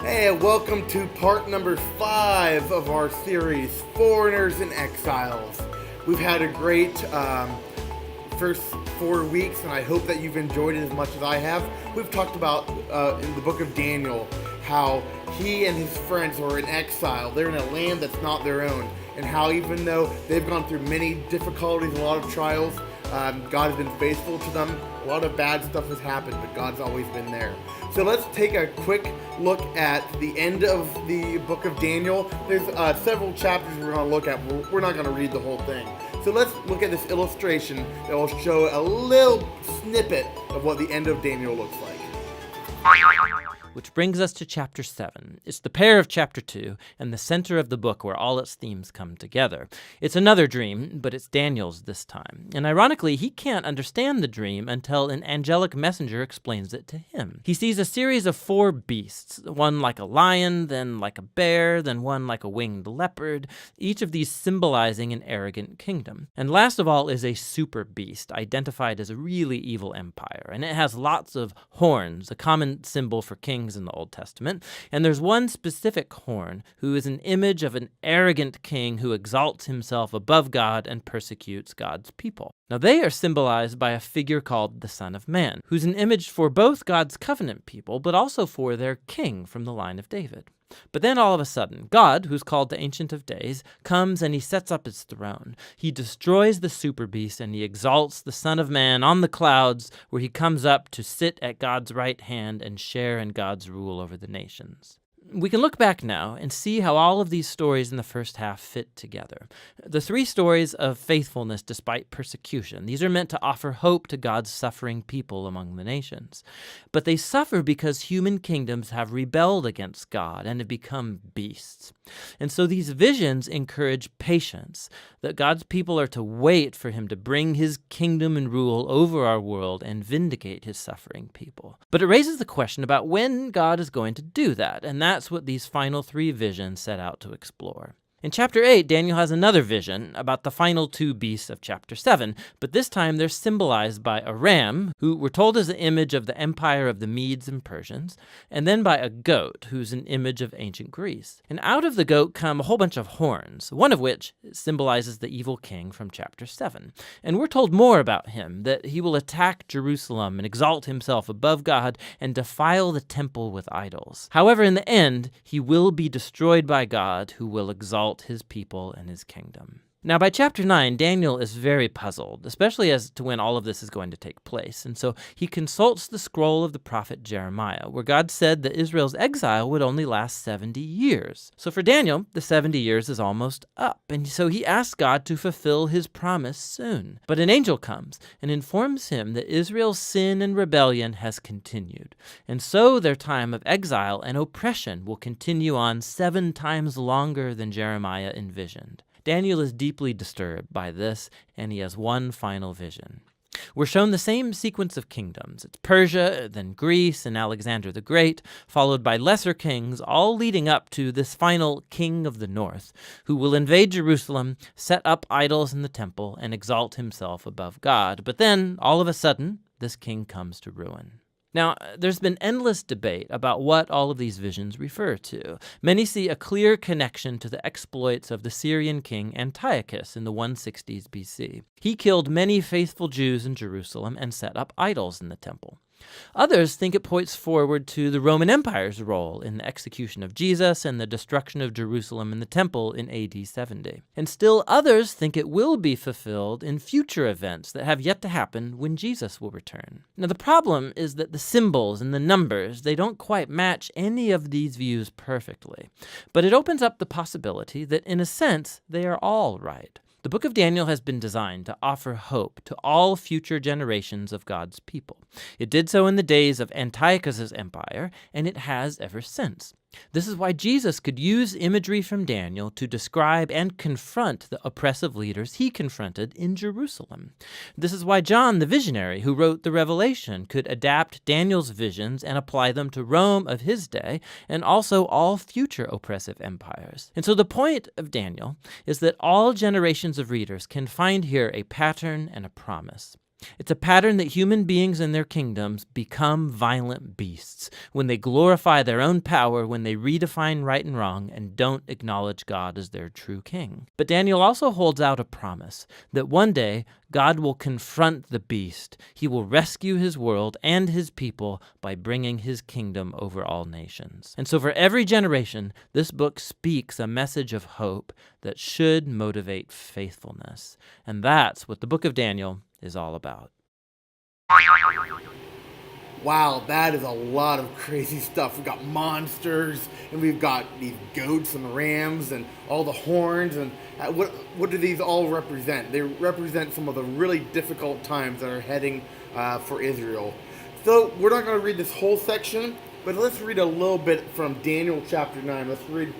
Hey, welcome to part number 5 of our series, Foreigners and Exiles. We've had a great first 4 weeks, and I hope that you've enjoyed it as much as I have. We've talked about, in the book of Daniel, how he and his friends are in exile. They're in a land that's not their own, and how even though they've gone through many difficulties, a lot of trials, God has been faithful to them. A lot of bad stuff has happened, but God's always been there. So let's take a quick look at the end of the book of Daniel. There's several chapters we're going to look at. We're not going to read the whole thing. So let's look at this illustration that will show a little snippet of what the end of Daniel looks like. Which brings us to chapter 7. It's the pair of chapter 2 and the center of the book where all its themes come together. It's another dream, but it's Daniel's this time. And ironically, he can't understand the dream until an angelic messenger explains it to him. He sees a series of 4 beasts, one like a lion, then like a bear, then one like a winged leopard, each of these symbolizing an arrogant kingdom. And last of all is a super beast, identified as a really evil empire. And it has lots of horns, a common symbol for kings in the Old Testament, and there's one specific horn who is an image of an arrogant king who exalts himself above God and persecutes God's people. Now they are symbolized by a figure called the Son of Man, who's an image for both God's covenant people, but also for their king from the line of David. But then all of a sudden, God, who's called the Ancient of Days, comes and he sets up his throne. He destroys the super beast and he exalts the Son of Man on the clouds, where he comes up to sit at God's right hand and share in God's rule over the nations. We can look back now and see how all of these stories in the first half fit together. The 3 stories of faithfulness despite persecution. These are meant to offer hope to God's suffering people among the nations. But they suffer because human kingdoms have rebelled against God and have become beasts. And so these visions encourage patience, that God's people are to wait for him to bring his kingdom and rule over our world and vindicate his suffering people. But it raises the question about when God is going to do that, and that's what these final 3 visions set out to explore. In chapter 8, Daniel has another vision about the final 2 beasts of chapter 7, but this time they're symbolized by a ram, who we're told is the image of the empire of the Medes and Persians, and then by a goat, who's an image of ancient Greece. And out of the goat come a whole bunch of horns, one of which symbolizes the evil king from chapter 7. And we're told more about him, that he will attack Jerusalem and exalt himself above God and defile the temple with idols. However, in the end, he will be destroyed by God, who will exalt his people and his kingdom. Now, by chapter 9, Daniel is very puzzled, especially as to when all of this is going to take place. And so he consults the scroll of the prophet Jeremiah, where God said that Israel's exile would only last 70 years. So for Daniel, the 70 years is almost up. And so he asks God to fulfill his promise soon. But an angel comes and informs him that Israel's sin and rebellion has continued. And so their time of exile and oppression will continue on 7 times longer than Jeremiah envisioned. Daniel is deeply disturbed by this, and he has one final vision. We're shown the same sequence of kingdoms. It's Persia, then Greece, and Alexander the Great, followed by lesser kings, all leading up to this final king of the north, who will invade Jerusalem, set up idols in the temple, and exalt himself above God. But then, all of a sudden, this king comes to ruin. Now, there's been endless debate about what all of these visions refer to. Many see a clear connection to the exploits of the Syrian king Antiochus in the 160s BC. He killed many faithful Jews in Jerusalem and set up idols in the temple. Others think it points forward to the Roman Empire's role in the execution of Jesus and the destruction of Jerusalem and the temple in AD 70. And still others think it will be fulfilled in future events that have yet to happen when Jesus will return. Now the problem is that the symbols and the numbers, they don't quite match any of these views perfectly. But it opens up the possibility that in a sense they are all right. The book of Daniel has been designed to offer hope to all future generations of God's people. It did so in the days of Antiochus's empire, and it has ever since. This is why Jesus could use imagery from Daniel to describe and confront the oppressive leaders he confronted in Jerusalem. This is why John, the visionary who wrote the Revelation, could adapt Daniel's visions and apply them to Rome of his day and also all future oppressive empires. And so the point of Daniel is that all generations of readers can find here a pattern and a promise. It's a pattern that human beings and their kingdoms become violent beasts when they glorify their own power, when they redefine right and wrong, and don't acknowledge God as their true king. But Daniel also holds out a promise that one day God will confront the beast. He will rescue his world and his people by bringing his kingdom over all nations. And so for every generation, this book speaks a message of hope that should motivate faithfulness. And that's what the book of Daniel is all about. Wow, that is a lot of crazy stuff. We've got monsters, and we've got these goats and rams, and all the horns, and what do these all represent? They represent some of the really difficult times that are heading for Israel. So we're not going to read this whole section, but let's read a little bit from Daniel chapter 9. Let's read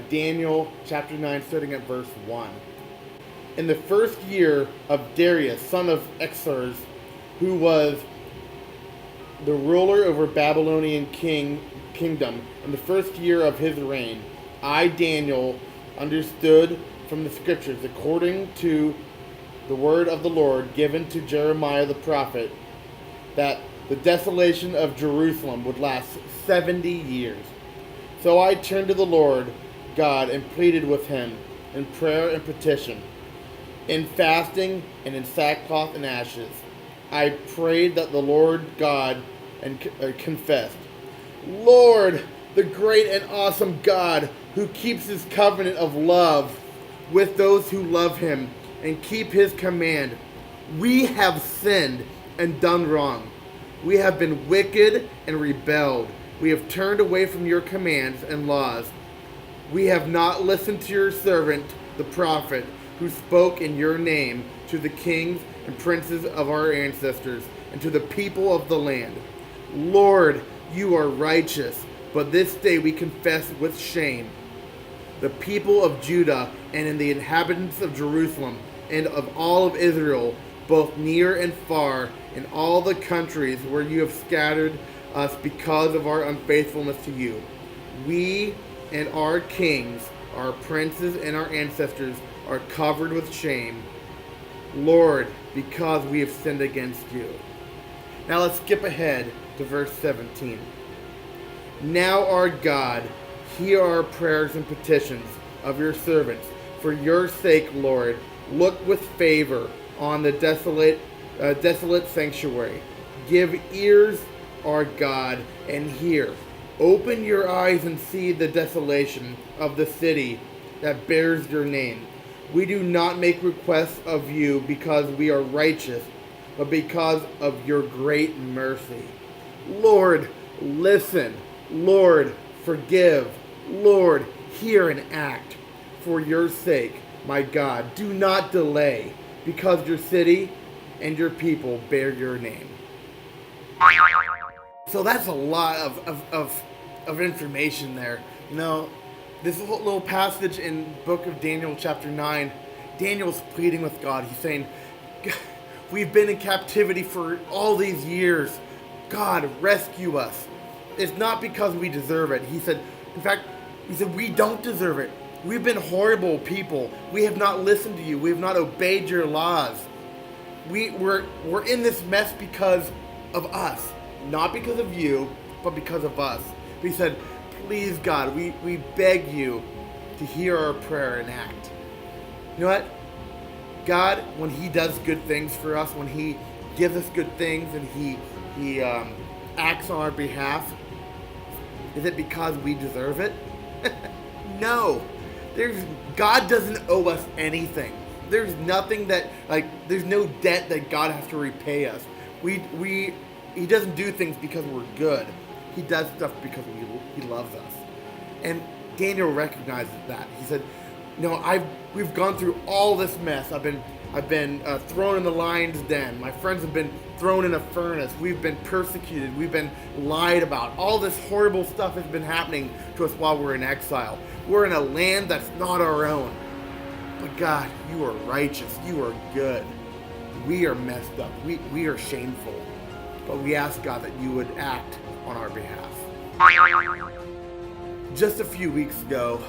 Daniel chapter 9, starting at verse 1. In the first year of Darius, son of Exiles, who was the ruler over Babylonian kingdom, in the first year of his reign, I, Daniel, understood from the scriptures, according to the word of the Lord given to Jeremiah the prophet, that the desolation of Jerusalem would last 70 years. So I turned to the Lord God and pleaded with him in prayer and petition, in fasting and in sackcloth and ashes. I prayed that the Lord God and confessed, Lord, the great and awesome God who keeps his covenant of love with those who love him and keep his command. We have sinned and done wrong. We have been wicked and rebelled. We have turned away from your commands and laws. We have not listened to your servant, the prophet, who spoke in your name to the kings and princes of our ancestors and to the people of the land. Lord, you are righteous, but this day we confess with shame. The people of Judah and in the inhabitants of Jerusalem and of all of Israel, both near and far, in all the countries where you have scattered us because of our unfaithfulness to you. We and our kings, our princes and our ancestors are covered with shame, Lord, because we have sinned against you. Now let's skip ahead to verse 17. Now our God, hear our prayers and petitions of your servants. For your sake, Lord, look with favor on the desolate sanctuary. Give ears, our God, and hear. Open your eyes and see the desolation of the city that bears your name. We do not make requests of you because we are righteous, but because of your great mercy. Lord, listen. Lord, forgive. Lord, hear and act. For your sake, my God, do not delay, because your city and your people bear your name. So that's a lot of information there. You know, this whole little passage in book of Daniel chapter 9, Daniel's pleading with God. He's saying, we've been in captivity for all these years. God, rescue us. It's not because we deserve it. He said, we don't deserve it. We've been horrible people. We have not listened to you. We have not obeyed your laws. We're in this mess because of us. Not because of you, but because of us. But he said, please, God, we beg you to hear our prayer and act. You know what? God, when he does good things for us, when he gives us good things and he acts on our behalf, is it because we deserve it? No. God doesn't owe us anything. There's nothing that, there's no debt that God has to repay us. He doesn't do things because we're good. He does stuff because he loves us. And Daniel recognizes that. He said, we've gone through all this mess. I've been thrown in the lion's den. My friends have been thrown in a furnace. We've been persecuted. We've been lied about. All this horrible stuff has been happening to us while we're in exile. We're in a land that's not our own. But God, you are righteous. You are good. We are messed up. We are shameful. But we ask, God, that you would act on our behalf. Just a few weeks ago,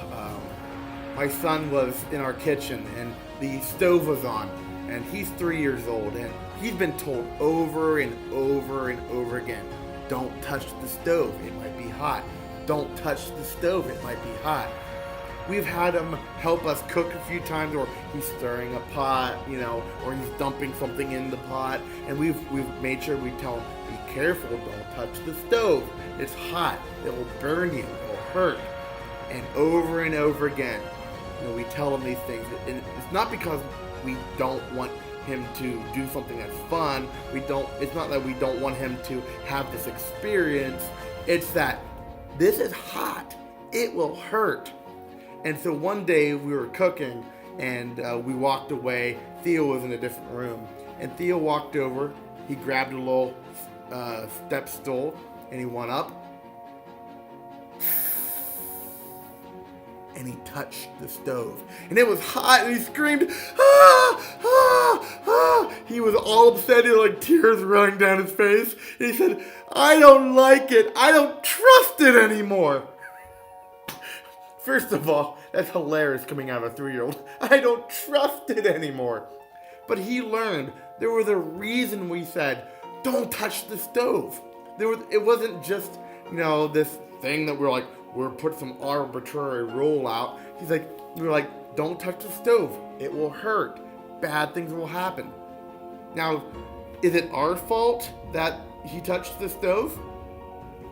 my son was in our kitchen and the stove was on. and he's 3 years old, and he's been told over and over and over again, don't touch the stove, it might be hot. Don't touch the stove, it might be hot. We've had him help us cook a few times, or he's stirring a pot, or he's dumping something in the pot, and we've made sure we tell him, be careful, don't touch the stove. It's hot, it will burn you, it will hurt. And over again, we tell him these things. And it's not because we don't want him to do something that's fun. It's not that we don't want him to have this experience. It's that this is hot. It will hurt. And so one day we were cooking and we walked away. Theo was in a different room. And Theo walked over. He grabbed a little step stool and he went up. And he touched the stove. And it was hot and he screamed, ah, ah, ah. He was all upset. He had like tears running down his face. And he said, I don't like it. I don't trust it anymore. First of all, that's hilarious coming out of a 3-year-old. I don't trust it anymore. But he learned there was a reason we said, don't touch the stove. It wasn't just, this thing that we'll put some arbitrary rule out. We were like, don't touch the stove. It will hurt. Bad things will happen. Now, is it our fault that he touched the stove?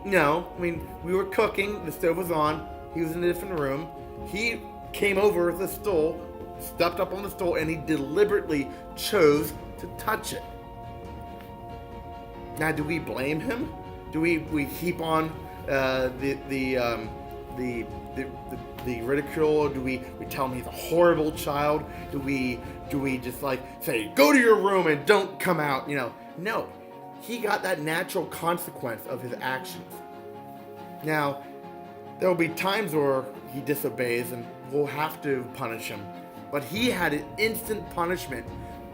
No. We were cooking. The stove was on. He was in a different room. He came over the stool, stepped up on the stool, and he deliberately chose to touch it. Now, do we blame him? Do we heap on the ridicule? Do we tell him he's a horrible child? Do we just say, go to your room and don't come out? No. He got that natural consequence of his actions. Now, there will be times where he disobeys and we'll have to punish him. But he had an instant punishment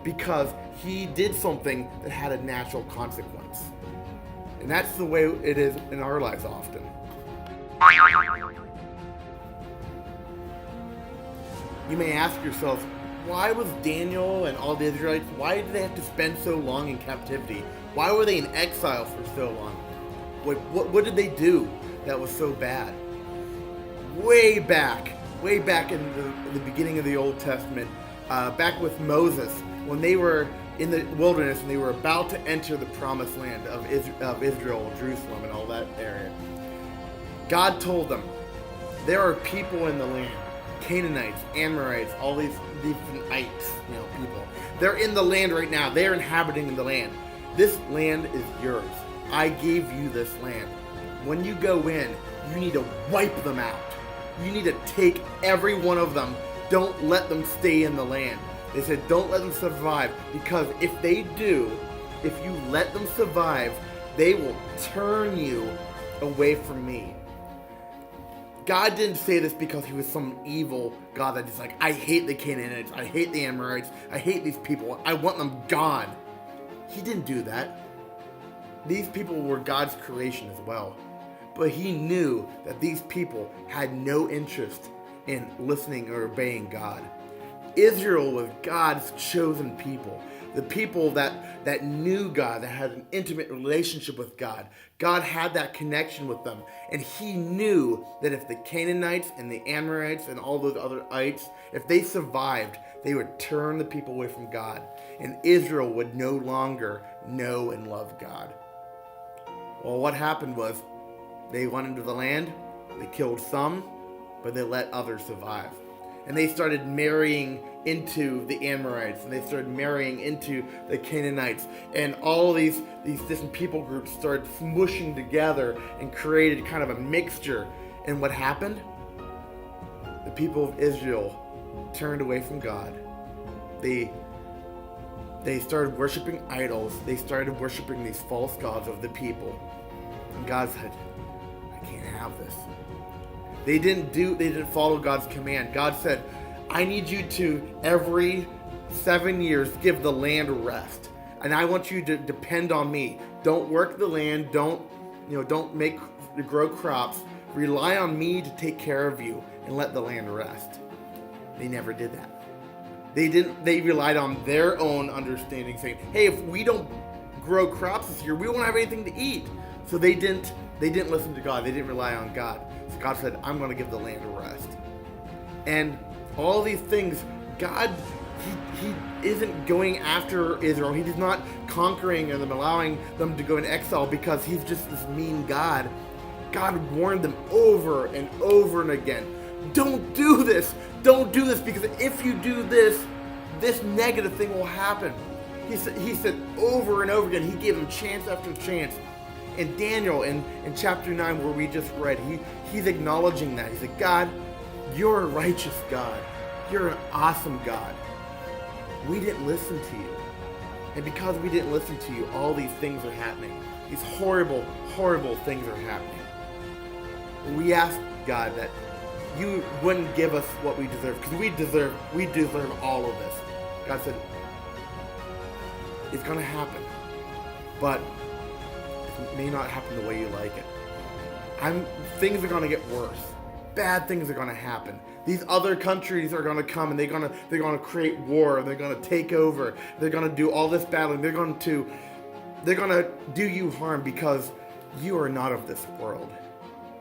because he did something that had a natural consequence. And that's the way it is in our lives often. You may ask yourself, why was Daniel and all the Israelites, why did they have to spend so long in captivity? Why were they in exile for so long? What did they do that was so bad? Way back in the beginning of the Old Testament, back with Moses, when they were in the wilderness and they were about to enter the promised land of Israel, Jerusalem, and all that area, God told them, there are people in the land, Canaanites, Amorites, all these different ites, people. They're in the land right now. They're inhabiting the land. This land is yours. I gave you this land. When you go in, you need to wipe them out. You need to take every one of them. Don't let them stay in the land. They said, don't let them survive, because if they do, if you let them survive, they will turn you away from me. God didn't say this because he was some evil God that is like, I hate the Canaanites, I hate the Amorites, I hate these people, I want them gone. He didn't do that. These people were God's creation as well. But he knew that these people had no interest in listening or obeying God. Israel was God's chosen people. The people that knew God, that had an intimate relationship with God. God had that connection with them. And he knew that if the Canaanites and the Amorites and all those other ites, if they survived, they would turn the people away from God. And Israel would no longer know and love God. Well, what happened was they went into the land, they killed some, but they let others survive. And they started marrying into the Amorites, and they started marrying into the Canaanites, and all these different people groups started smushing together and created kind of a mixture. And what happened? The people of Israel turned away from God. They started worshiping idols. They started worshiping these false gods of the people. And God said, I can't have this. They didn't follow God's command. God said, I need you to, every 7 years, give the land rest. And I want you to depend on me. Don't work the land. Don't grow crops. Rely on me to take care of you and let the land rest. They never did that. They relied on their own understanding, saying, hey, if we don't grow crops this year, we won't have anything to eat. So they didn't listen to God. They didn't rely on God. So God said, I'm going to give the land a rest. And all these things, God, he isn't going after Israel. He is not conquering them, allowing them to go into exile because he's just this mean God. God warned them over and over and again, don't do this. Don't do this, because if you do this, this negative thing will happen. He said over and over again, he gave them chance after chance. And Daniel, in chapter 9, where we just read, he's acknowledging that. He said, God, you're a righteous God. You're an awesome God. We didn't listen to you. And because we didn't listen to you, all these things are happening. These horrible, horrible things are happening. We ask God that you wouldn't give us what we deserve, because we deserve all of this. God said, it's going to happen, but it may not happen the way you like it. Things are going to get worse. Bad things are going to happen. These other countries are going to come, and they're going to create war. They're going to take over. They're going to do all this battling. They're going to do you harm because you are not of this world.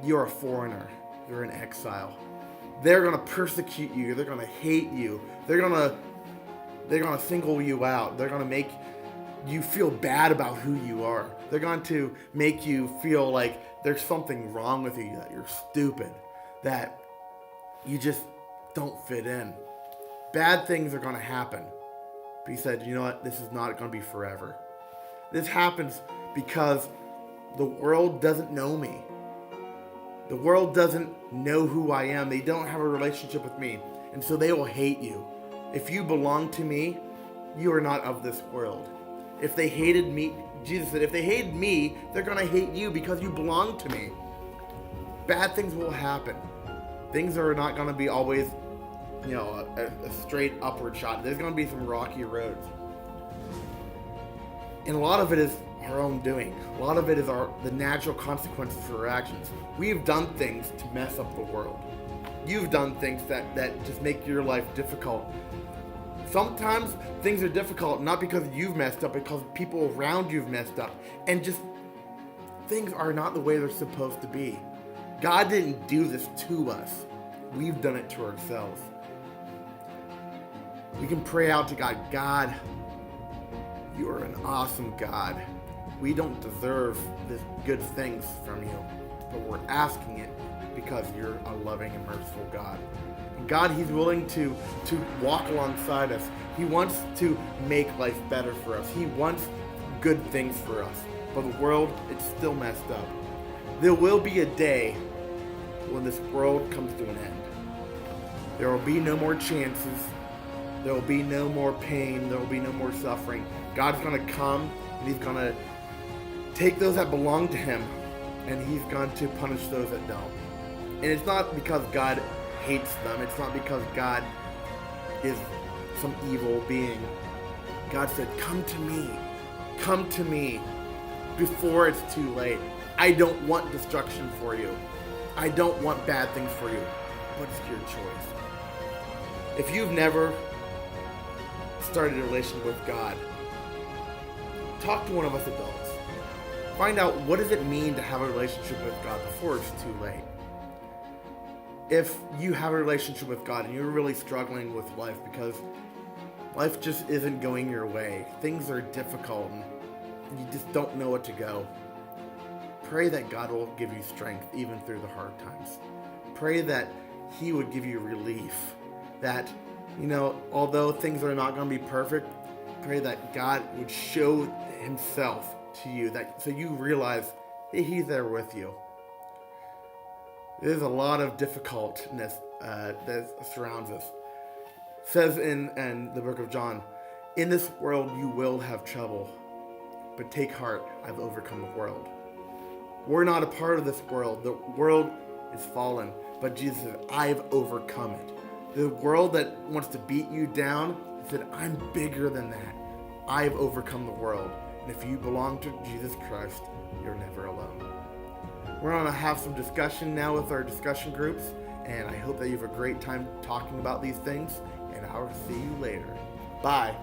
You're a foreigner. You're an exile. They're going to persecute you. They're going to hate you. They're going to single you out. They're going to make you feel bad about who you are. They're going to make you feel like there's something wrong with you, that you're stupid, that you just don't fit in. Bad things are going to happen. But he said, you know what? This is not going to be forever. This happens because the world doesn't know me. The world doesn't know who I am. They don't have a relationship with me. And so they will hate you. If you belong to me, you are not of this world. If they hated me, Jesus said, if they hated me, they're going to hate you because you belong to me. Bad things will happen. Things are not going to be always, a straight upward shot. There's going to be some rocky roads. And a lot of it is our own doing. A lot of it is the natural consequences for our actions. We've done things to mess up the world. You've done things that just make your life difficult. Sometimes things are difficult not because you've messed up, because people around you've messed up. And just things are not the way they're supposed to be. God didn't do this to us. We've done it to ourselves. We can pray out to God, God, you are an awesome God. We don't deserve this good things from you, but we're asking it because you're a loving and merciful God. And God, he's willing to walk alongside us. He wants to make life better for us. He wants good things for us. But the world, it's still messed up. There will be a day when this world comes to an end. There will be no more chances. There will be no more pain. There will be no more suffering. God's going to come and he's going to take those that belong to him, and he's going to punish those that don't. And it's not because God hates them. It's not because God is some evil being. God said, come to me. Come to me before it's too late. I don't want destruction for you. I don't want bad things for you. But it's your choice. If you've never started a relationship with God, talk to one of us adults. Find out, what does it mean to have a relationship with God before it's too late. If you have a relationship with God and you're really struggling with life because life just isn't going your way, things are difficult and you just don't know what to go, pray that God will give you strength even through the hard times. Pray that he would give you relief, that, although things are not going to be perfect, pray that God would show himself to you, so you realize that he's there with you. There's a lot of difficultness that surrounds us. It says in the book of John, in this world you will have trouble, but take heart, I've overcome the world. We're not a part of this world. The world is fallen, but Jesus said, I've overcome it. The world that wants to beat you down, he said, I'm bigger than that. I've overcome the world. And if you belong to Jesus Christ, you're never alone. We're going to have some discussion now with our discussion groups, and I hope that you have a great time talking about these things, and and I'll see you later. Bye.